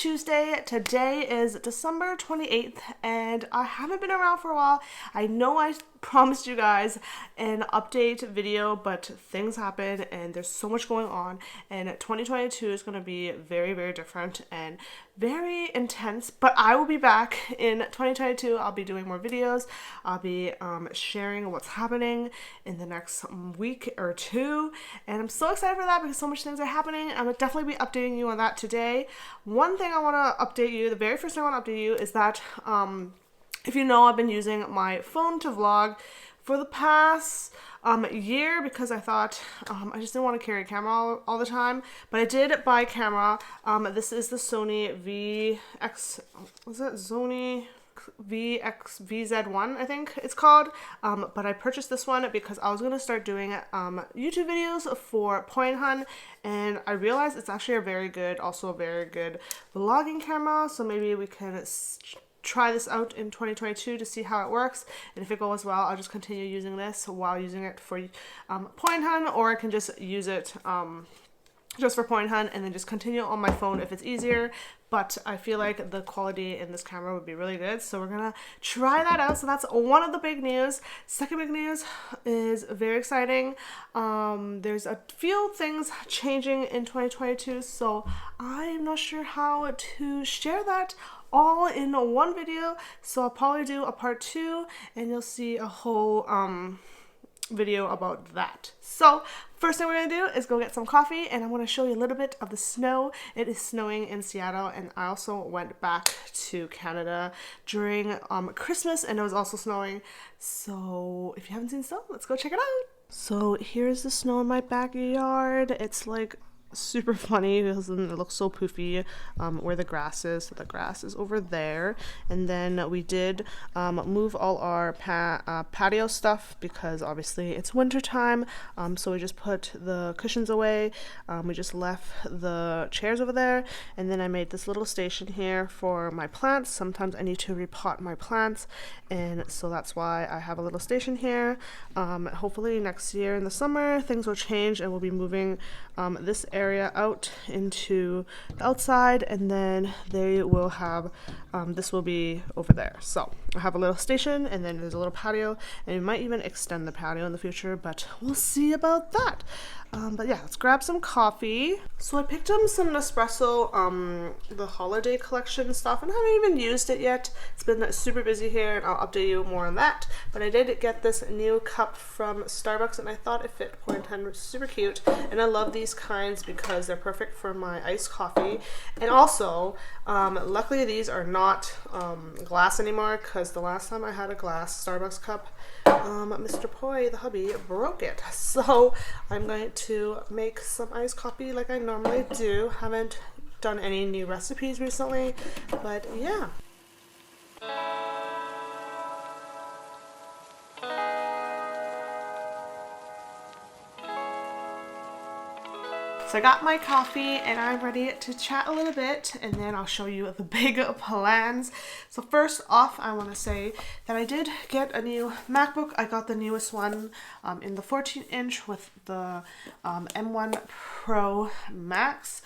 Tuesday. Today is December 28th and I haven't been around for a while. I know I promised you guys an update video, but things happen and there's so much going on, and 2022 is going to be very, very different and very intense, but I will be back in 2022. I'll be doing more videos. I'll be sharing what's happening in the next week or two, and I'm so excited for that because so much things are happening. I will definitely be updating you on that today. One thing I want to update you, the very first thing I want to update you is that if you know, I've been using my phone to vlog for the past year because I thought I just didn't want to carry a camera all the time, but I did buy a camera. This is the Sony VZ1, I think it's called, but I purchased this one because I was going to start doing YouTube videos for Poi Hun, and I realized it's actually a very good vlogging camera, so maybe we can try this out in 2022 to see how it works, and if it goes well, I'll just continue using this while using it for Poi Hun, or I can just use it just for Poi Hun and then just continue on my phone if it's easier. But I feel like the quality in this camera would be really good, so we're gonna try that out. So that's one of the big news. Second big news is very exciting. There's a few things changing in 2022, so I'm not sure how to share that all in one video, so I'll probably do a part 2 and you'll see a whole video about that. So first thing we're gonna do is go get some coffee, and I want to show you a little bit of the snow. It is snowing in Seattle, and I also went back to Canada during Christmas and it was also snowing, so if you haven't seen snow, let's go check it out. So here's the snow in my backyard. It's like super funny because it looks so poofy where the grass is. So the grass is over there, and then we did move all our patio stuff because obviously it's winter time, so we just put the cushions away. We just left the chairs over there, and then I made this little station here for my plants. Sometimes I need to repot my plants, and so that's why I have a little station here. Hopefully next year in the summer things will change and we'll be moving this area out into the outside, and then they will have this will be over there. So I have a little station, and then there's a little patio, and we might even extend the patio in the future, but we'll see about that. But yeah, let's grab some coffee. So I picked up some Nespresso, the holiday collection stuff, and I haven't even used it yet. It's been super busy here, and I'll update you more on that. But I did get this new cup from Starbucks, and I thought it fit Poi Hun, which is super cute. And I love these kinds because they're perfect for my iced coffee. And also, luckily these are not glass anymore, because the last time I had a glass Starbucks cup, Mr. Poi, the hubby, broke it. So I'm going to make some iced coffee like I normally do. Haven't done any new recipes recently, but yeah. So I got my coffee and I'm ready to chat a little bit, and then I'll show you the big plans. So first off, I want to say that I did get a new MacBook. I got the newest one in the 14-inch with the M1 Pro Max.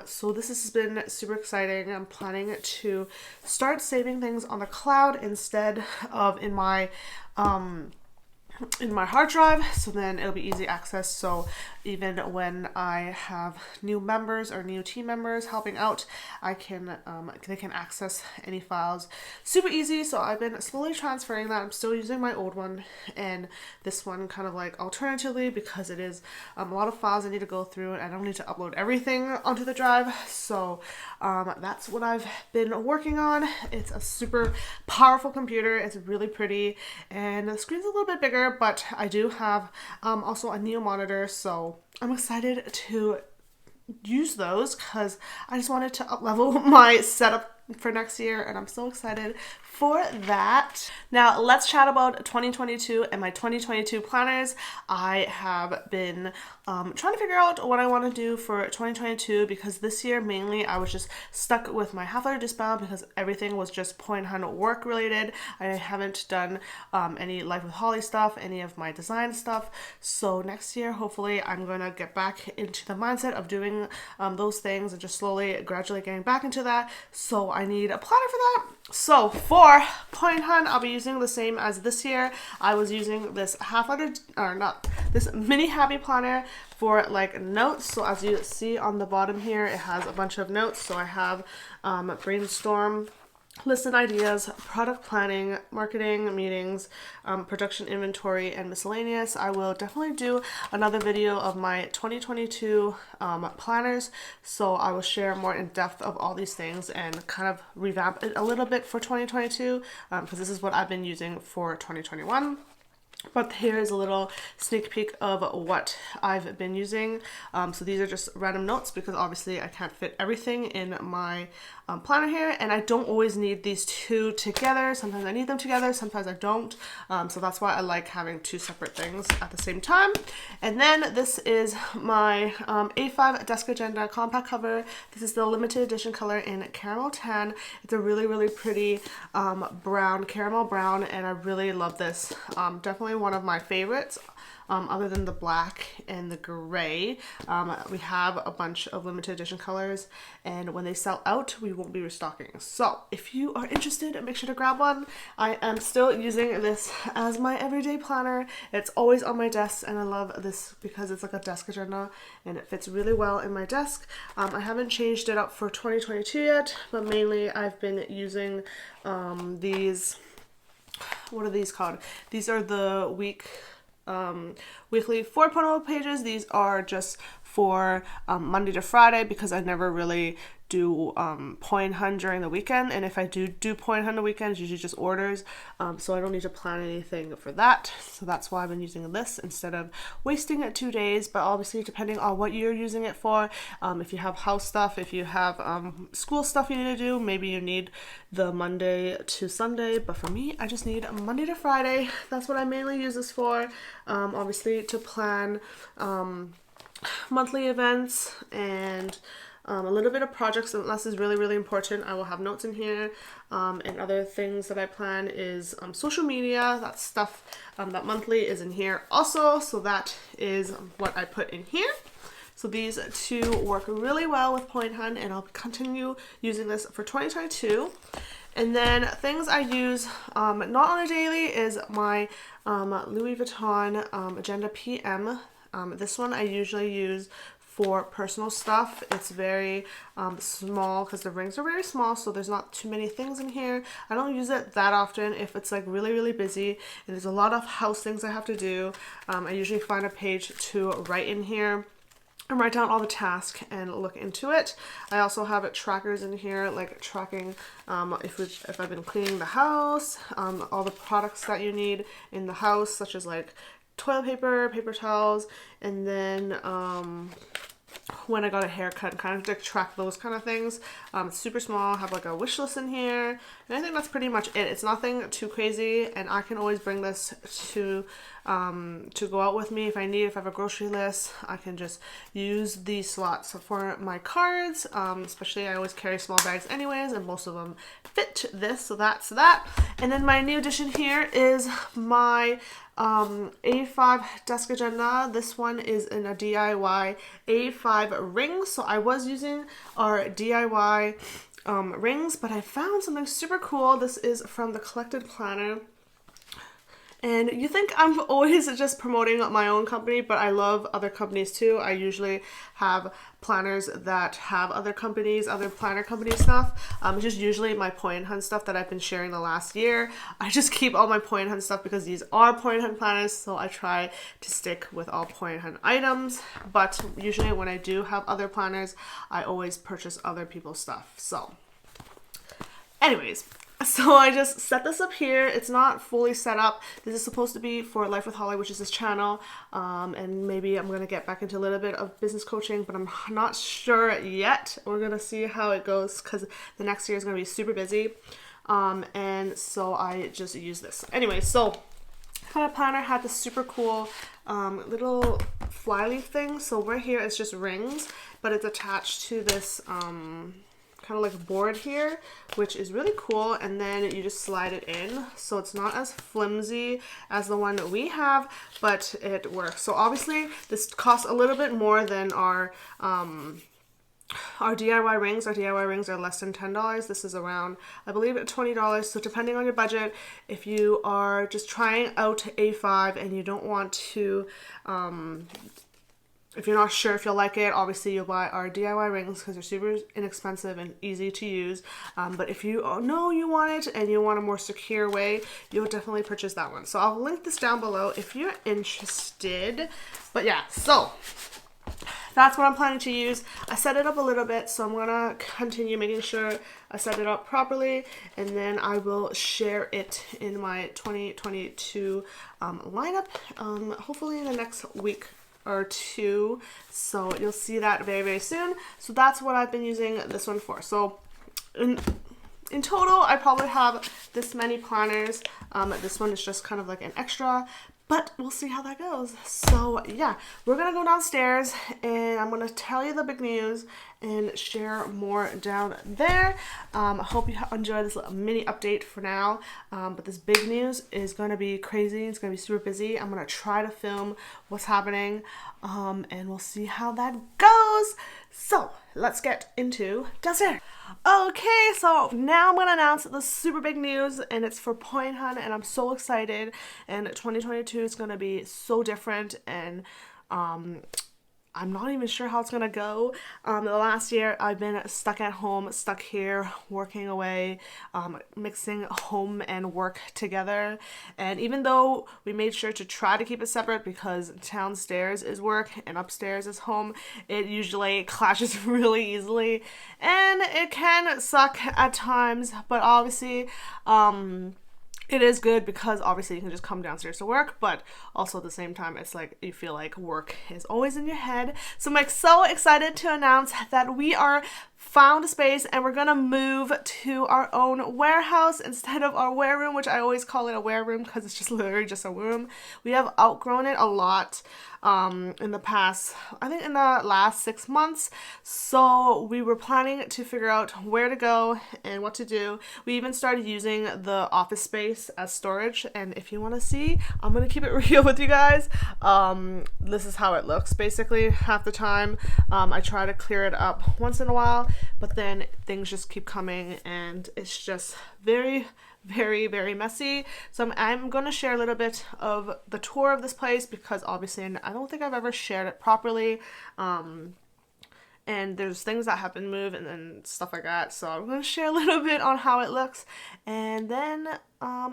So this has been super exciting. I'm planning to start saving things on the cloud instead of in my hard drive, so then it'll be easy access. So even when I have new members or new team members helping out, they can access any files super easy. So I've been slowly transferring that. I'm still using my old one and this one kind of like alternatively, because it is a lot of files I need to go through and I don't need to upload everything onto the drive. So that's what I've been working on. It's a super powerful computer. It's really pretty and the screen's a little bit bigger, but I do have also a new monitor, so I'm excited to use those because I just wanted to up-level my setup for next year, and I'm so excited for that. Now let's chat about 2022 and my 2022 planners. I have been trying to figure out what I want to do for 2022 because this year mainly I was just stuck with my half letter discount because everything was just Poi Hun work related. I haven't done any Life with Holly stuff, any of my design stuff. So next year, hopefully, I'm going to get back into the mindset of doing those things and just slowly, gradually getting back into that. So I need a planner for that. So for Poi Hun, I'll be using the same as this year. I was using this this mini happy planner for like notes. So as you see on the bottom here, it has a bunch of notes. So I have brainstorm, listed ideas, product planning, marketing, meetings, production inventory, and miscellaneous. I will definitely do another video of my 2022 planners, so I will share more in depth of all these things and kind of revamp it a little bit for 2022 because this is what I've been using for 2021. But here is a little sneak peek of what I've been using. So these are just random notes because obviously I can't fit everything in my planner here, and I don't always need these two together. Sometimes I need them together, sometimes I don't. So that's why I like having two separate things at the same time. And then this is my A5 desk agenda compact cover. This is the limited edition color in caramel tan. It's a really, really pretty caramel brown, and I really love this. Definitely one of my favorites. Other than the black and the gray. We have a bunch of limited edition colors, and when they sell out, we won't be restocking. So if you are interested, make sure to grab one. I am still using this as my everyday planner. It's always on my desk, and I love this because it's like a desk agenda and it fits really well in my desk. I haven't changed it up for 2022 yet, but mainly I've been using these. What are these called? These are the weekly 4.0 pages. These are just for Monday to Friday because I never really do Poi Hun during the weekend, and if I do Poi Hun the weekend, it's usually just orders, so I don't need to plan anything for that. So that's why I've been using this instead of wasting it 2 days. But obviously depending on what you're using it for, if you have house stuff, if you have school stuff you need to do, maybe you need the Monday to Sunday, but for me I just need Monday to Friday. That's what I mainly use this for, obviously to plan monthly events and a little bit of projects unless it's really, really important. I will have notes in here, and other things that I plan is social media. That stuff that monthly is in here also, so that is what I put in here. So these two work really well with Poi Hun, and I'll continue using this for 2022. And then things I use not on a daily is my Louis Vuitton Agenda PM. This one I usually use for personal stuff. It's very small because the rings are very small, so there's not too many things in here. I don't use it that often if it's like really, really busy and there's a lot of house things I have to do. I usually find a page to write in here and write down all the tasks and look into it. I also have trackers in here, like tracking if I've been cleaning the house, all the products that you need in the house, such as like toilet paper, paper towels, and then when I got a haircut and kind of to track those kind of things. It's super small. I have like a wish list in here, and I think that's pretty much it. It's nothing too crazy, and I can always bring this to go out with me if I need. If I have a grocery list, I can just use these slots for my cards. Especially I always carry small bags anyways, and most of them fit this, so that's that. And then my new addition here is my A5 desk agenda. This one is in a DIY A5 ring. So I was using our DIY rings, but I found something super cool. This is from the Collected Planner. And you think I'm always just promoting my own company, but I love other companies too. I usually have planners that have other companies, other planner company stuff. It's just usually my Poi Hun stuff that I've been sharing the last year. I just keep all my Poi Hun stuff because these are Poi Hun planners, so I try to stick with all Poi Hun items. But usually when I do have other planners, I always purchase other people's stuff. So anyways, So I just set this up here. It's not fully set up. This is supposed to be for Life with Holly, which is this channel. And maybe I'm going to get back into a little bit of business coaching, but I'm not sure yet. We're going to see how it goes because the next year is going to be super busy. And so I just use this. Anyway, so my planner had this super cool little flyleaf thing. So right here it's just rings, but it's attached to this kind of like board here, which is really cool, and then you just slide it in, so it's not as flimsy as the one that we have, but it works. So obviously this costs a little bit more than our DIY rings. Our DIY rings are less than $10. This is around, I believe, $20. So depending on your budget, if you are just trying out A5 and you don't want to if you're not sure if you'll like it, obviously you'll buy our DIY rings because they're super inexpensive and easy to use. But if you know you want it and you want a more secure way, you'll definitely purchase that one. So I'll link this down below if you're interested. But yeah, so that's what I'm planning to use. I set it up a little bit, so I'm gonna continue making sure I set it up properly, and then I will share it in my 2022 lineup, hopefully in the next week or two. So you'll see that very, very soon. So that's what I've been using this one for. So in total, I probably have this many planners. This one is just kind of like an extra, but we'll see how that goes. So yeah, we're gonna go downstairs and I'm gonna tell you the big news and share more down there. I hope you enjoy this little mini update for now, but this big news is gonna be crazy. It's gonna be super busy. I'm gonna try to film what's happening, and we'll see how that goes. So let's get into downstairs. Okay, so now I'm gonna announce the super big news, and it's for Poi Hun, and I'm so excited. And 2022 is gonna be so different, and I'm not even sure how it's gonna go. The last year I've been stuck at home, stuck here, working away, mixing home and work together. And even though we made sure to try to keep it separate because downstairs is work and upstairs is home, it usually clashes really easily. And it can suck at times, but obviously, it is good because obviously you can just come downstairs to work, but also at the same time, it's like you feel like work is always in your head. So I'm like so excited to announce that we are found a space and we're gonna move to our own warehouse instead of our wareroom, which I always call it a wareroom because it's just literally just a room. We have outgrown it a lot in the past, I think in the last 6 months. So we were planning to figure out where to go and what to do. We even started using the office space as storage, and if you want to see, I'm gonna keep it real with you guys. This is how it looks basically half the time. I try to clear it up once in a while, but then things just keep coming and it's just very, very, very messy. So I'm going to share a little bit of the tour of this place because obviously I don't think I've ever shared it properly. And there's things that have been moved and stuff like that. So I'm going to share a little bit on how it looks, and then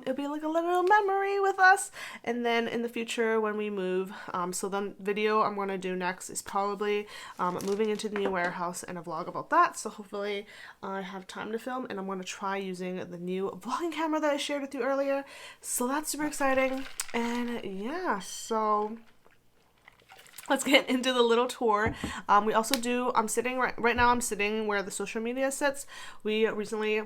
it'll be like a little memory with us. And then in the future when we move, so the video I'm going to do next is probably moving into the new warehouse and a vlog about that. So hopefully I have time to film, and I'm going to try using the new vlogging camera that I shared with you earlier. So that's super exciting. And yeah, so let's get into the little tour. We also do, I'm sitting right now, I'm sitting where the social media sits. We recently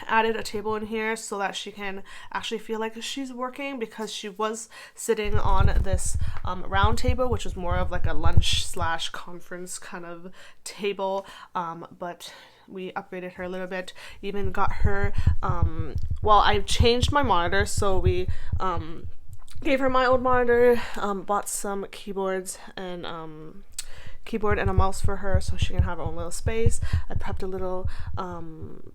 added a table in here so that she can actually feel like she's working, because she was sitting on this round table, which was more of like a lunch slash conference kind of table, but we upgraded her a little bit, even got her, well, I've changed my monitor, so we gave her my old monitor, bought some keyboards and keyboard and a mouse for her so she can have her own little space. I prepped a little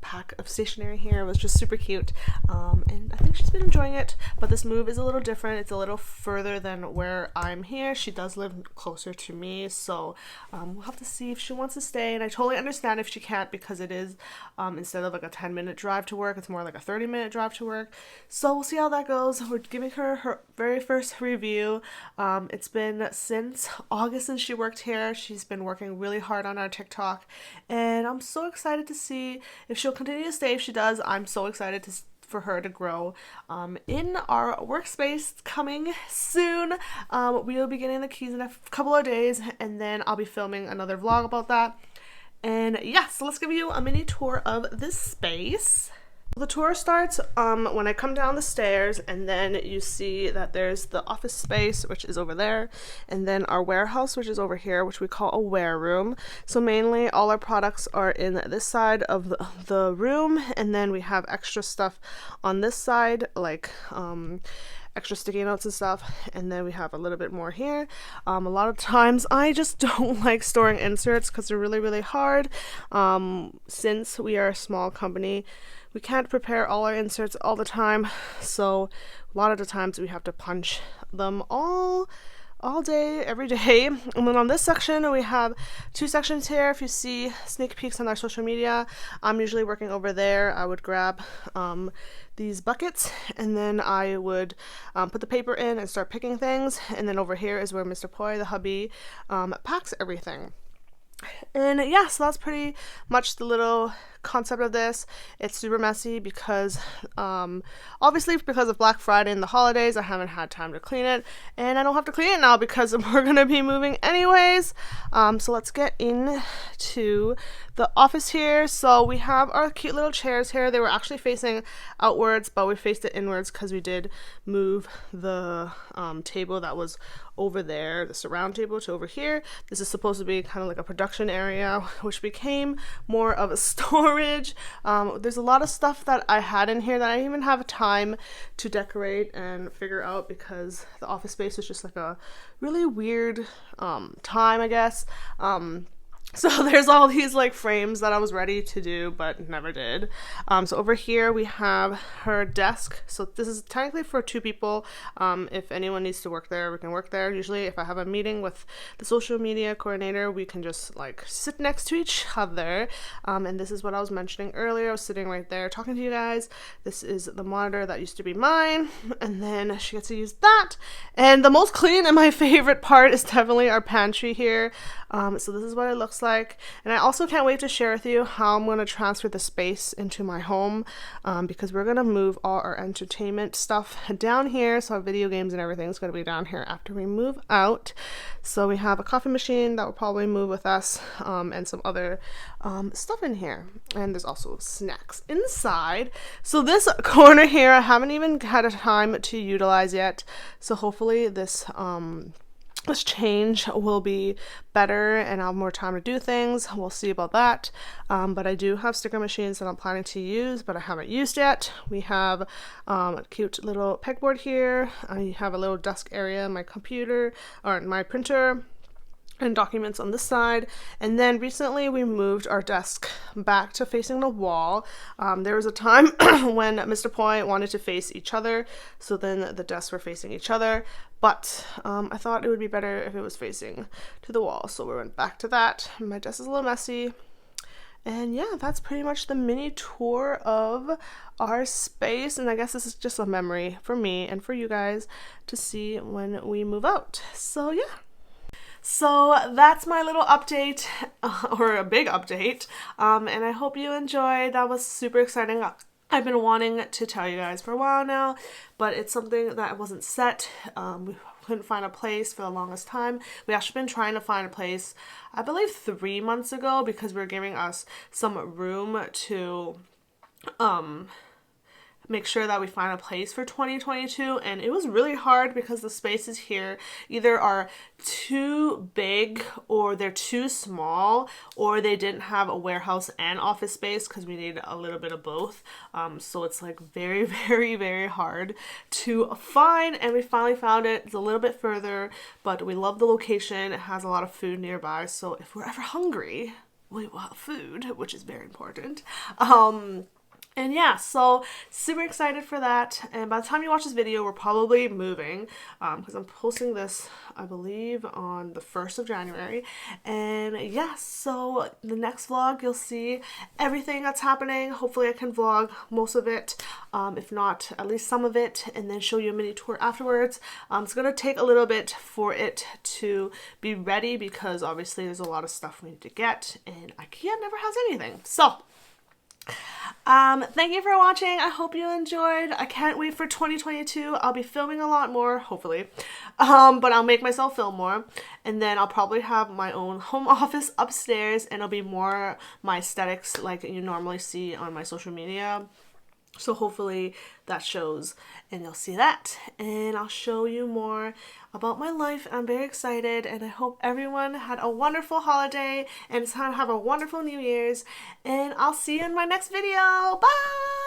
pack of stationery here. It was just super cute, and I think she's been enjoying it. But this move is a little different. It's a little further than where I'm here. She does live closer to me, so we'll have to see if she wants to stay, and I totally understand if she can't, because it is instead of like a 10-minute drive to work, it's more like a 30-minute drive to work. So we'll see how that goes. We're giving her her very first review. It's been since August since she worked here. She's been working really hard on our TikTok, and I'm so excited to see if she'll continue to stay. If she does, I'm so excited for her to grow in our workspace coming soon. We will be getting the keys in a couple of days, and then I'll be filming another vlog about that. And yeah, so let's give you a mini tour of this space. The tour starts when I come down the stairs, and then you see that there's the office space, which is over there, and then our warehouse, which is over here, which we call a wareroom. So mainly all our products are in this side of the room, and then we have extra stuff on this side, like extra sticky notes and stuff, and then we have a little bit more here. A lot of times I just don't like storing inserts because they're really hard. Since we are a small company, we can't prepare all our inserts all the time, so a lot of the times we have to punch them all day, every day. And then on this section, we have two sections here. If you see sneak peeks on our social media, I'm usually working over there. I would grab these buckets, and then I would put the paper in and start picking things. And then over here is where Mr. Poi, the hubby, packs everything. And yeah, so that's pretty much the little concept of this. It's super messy because obviously because of Black Friday and the holidays, I haven't had time to clean it, and I don't have to clean it now because we're gonna be moving anyways. So let's get into the office here. So we have our cute little chairs here. They were actually facing outwards, but we faced it inwards because we did move the table that was over there, the surround table, to over here. This is supposed to be kind of like a production area, which became more of a storage. There's a lot of stuff that I had in here that I didn't even have time to decorate and figure out because the office space was just like a really weird time, I guess. So there's all these like frames that I was ready to do but never did. So over here we have her desk. So this is technically for two people. If anyone needs to work there, we can work there. Usually if I have a meeting with the social media coordinator, we can just like sit next to each other. And this is what I was mentioning earlier. I was sitting right there talking to you guys. This is the monitor that used to be mine, and then she gets to use that. And the most clean and my favorite part is definitely our pantry here. So this is what it looks like, and I also can't wait to share with you how I'm going to transfer the space into my home, because we're going to move all our entertainment stuff down here, so our video games and everything is going to be down here after we move out. So we have a coffee machine that will probably move with us, and some other stuff in here, and there's also snacks inside. So this corner here I haven't even had a time to utilize yet, so hopefully this change will be better and I'll have more time to do things. We'll see about that. But I do have sticker machines that I'm planning to use, but I haven't used yet. We have a cute little pegboard here. I have a little desk area, my computer, or my printer, and documents on this side. And then recently we moved our desk back to facing the wall. There was a time when Mr. Poi wanted to face each other, so then the desks were facing each other, but I thought it would be better if it was facing to the wall, so we went back to that. My desk is a little messy. And yeah, that's pretty much the mini tour of our space, and I guess this is just a memory for me and for you guys to see when we move out. So yeah. So that's my little update, or a big update, and I hope you enjoyed. That was super exciting. I've been wanting to tell you guys for a while now, but it's something that wasn't set. We couldn't find a place for the longest time. We actually been trying to find a place, I believe 3 months ago, because we're giving us some room to make sure that we find a place for 2022, and it was really hard because the spaces here either are too big or they're too small, or they didn't have a warehouse and office space because we needed a little bit of both. So it's like very hard to find, and we finally found it. It's a little bit further, but we love the location. It has a lot of food nearby, so if we're ever hungry, we will have food, which is very important. And yeah, so super excited for that. And by the time you watch this video, we're probably moving because I'm posting this, I believe, on the 1st of January. And yeah, so the next vlog, you'll see everything that's happening. Hopefully I can vlog most of it, if not at least some of it, and then show you a mini tour afterwards. It's going to take a little bit for it to be ready because obviously there's a lot of stuff we need to get, and IKEA never has anything. So thank you for watching. I hope you enjoyed. I can't wait for 2022. I'll be filming a lot more, hopefully. But I'll make myself film more. And then I'll probably have my own home office upstairs, and it'll be more my aesthetics like you normally see on my social media. So hopefully that shows and you'll see that, and I'll show you more about my life. I'm very excited, and I hope everyone had a wonderful holiday and have a wonderful New Year's, and I'll see you in my next video. Bye!